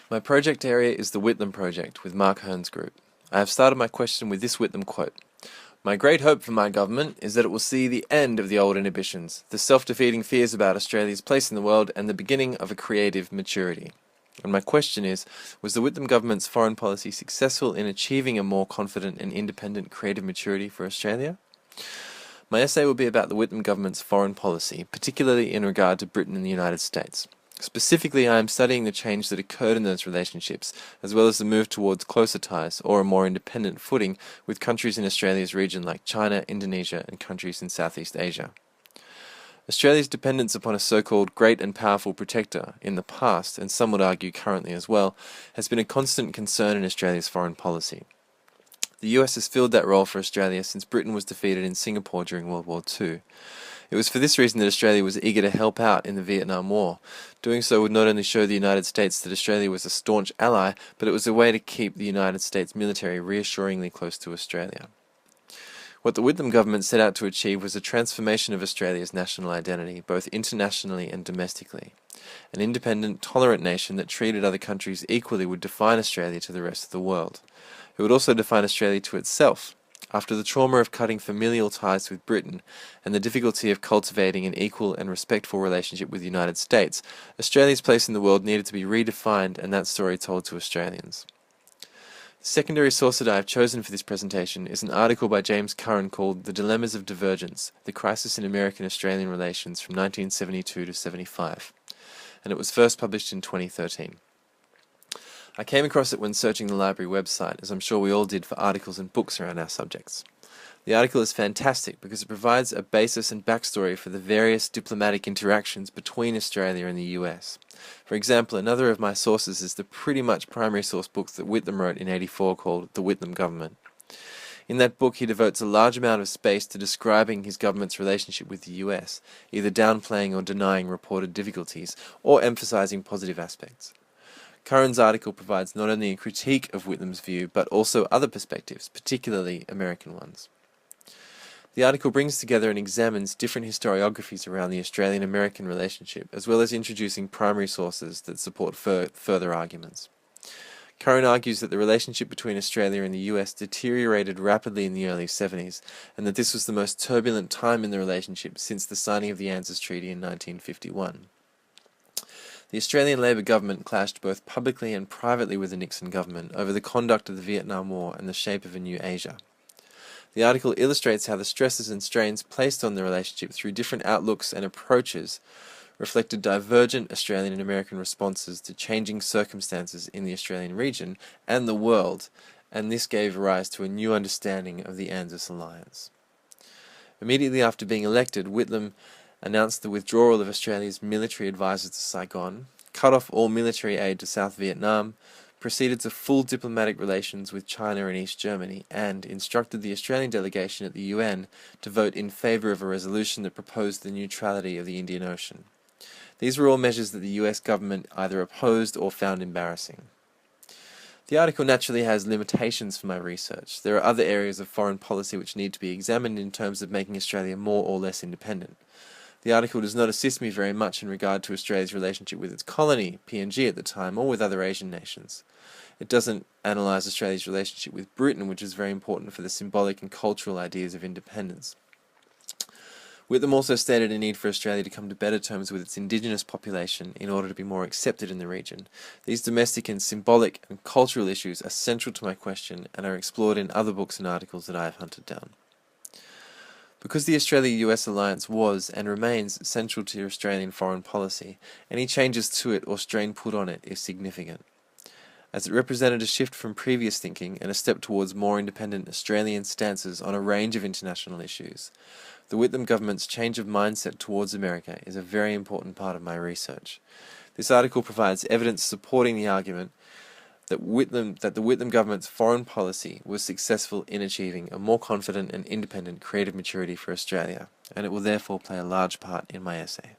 My project area is the Whitlam Project with Mark Hearn's group. I have started my question with this Whitlam quote. My great hope for my government is that it will see the end of the old inhibitions, the self-defeating fears about Australia's place in the world, and the beginning of a creative maturity. And my question is, was the Whitlam government's foreign policy successful in achieving a more confident and independent creative maturity for Australia? My essay will be about the Whitlam government's foreign policy, particularly in regard to Britain and the United States. Specifically, I am studying the change that occurred in those relationships, as well as the move towards closer ties, or a more independent footing, with countries in Australia's region like China, Indonesia, and countries in Southeast Asia. Australia's dependence upon a so-called great and powerful protector in the past, and some would argue currently as well, has been a constant concern in Australia's foreign policy. The US has filled that role for Australia since Britain was defeated in Singapore during World War II. It was for this reason that Australia was eager to help out in the Vietnam War. Doing so would not only show the United States that Australia was a staunch ally, but it was a way to keep the United States military reassuringly close to Australia. What the Whitlam government set out to achieve was a transformation of Australia's national identity, both internationally and domestically. An independent, tolerant nation that treated other countries equally would define Australia to the rest of the world. It would also define Australia to itself. After the trauma of cutting familial ties with Britain and the difficulty of cultivating an equal and respectful relationship with the United States, Australia's place in the world needed to be redefined and that story told to Australians. The secondary source that I have chosen for this presentation is an article by James Curran called The Dilemmas of Divergence, The Crisis in American-Australian Relations from 1972 to 75, and it was first published in 2013. I came across it when searching the library website, as I'm sure we all did for articles and books around our subjects. The article is fantastic because it provides a basis and backstory for the various diplomatic interactions between Australia and the US. For example, another of my sources is the pretty much primary source book that Whitlam wrote in '84 called The Whitlam Government. In that book, he devotes a large amount of space to describing his government's relationship with the US, either downplaying or denying reported difficulties, or emphasizing positive aspects. Curran's article provides not only a critique of Whitlam's view, but also other perspectives, particularly American ones. The article brings together and examines different historiographies around the Australian-American relationship, as well as introducing primary sources that support further arguments. Curran argues that the relationship between Australia and the US deteriorated rapidly in the early 70s, and that this was the most turbulent time in the relationship since the signing of the ANZUS Treaty in 1951. The Australian Labor government clashed both publicly and privately with the Nixon government over the conduct of the Vietnam War and the shape of a new Asia. The article illustrates how the stresses and strains placed on the relationship through different outlooks and approaches reflected divergent Australian and American responses to changing circumstances in the Australian region and the world, and this gave rise to a new understanding of the ANZUS alliance. Immediately after being elected, Whitlam announced the withdrawal of Australia's military advisors to Saigon, cut off all military aid to South Vietnam, proceeded to full diplomatic relations with China and East Germany, and instructed the Australian delegation at the UN to vote in favour of a resolution that proposed the neutrality of the Indian Ocean. These were all measures that the US government either opposed or found embarrassing. The article naturally has limitations for my research. There are other areas of foreign policy which need to be examined in terms of making Australia more or less independent. The article does not assist me very much in regard to Australia's relationship with its colony, PNG at the time, or with other Asian nations. It doesn't analyse Australia's relationship with Britain, which is very important for the symbolic and cultural ideas of independence. Whitlam also stated a need for Australia to come to better terms with its indigenous population in order to be more accepted in the region. These domestic and symbolic and cultural issues are central to my question and are explored in other books and articles that I have hunted down. Because the Australia-US alliance was and remains central to Australian foreign policy, any changes to it or strain put on it is significant. As it represented a shift from previous thinking and a step towards more independent Australian stances on a range of international issues, the Whitlam government's change of mindset towards America is a very important part of my research. This article provides evidence supporting the argument that the Whitlam government's foreign policy was successful in achieving a more confident and independent creative maturity for Australia, and it will therefore play a large part in my essay.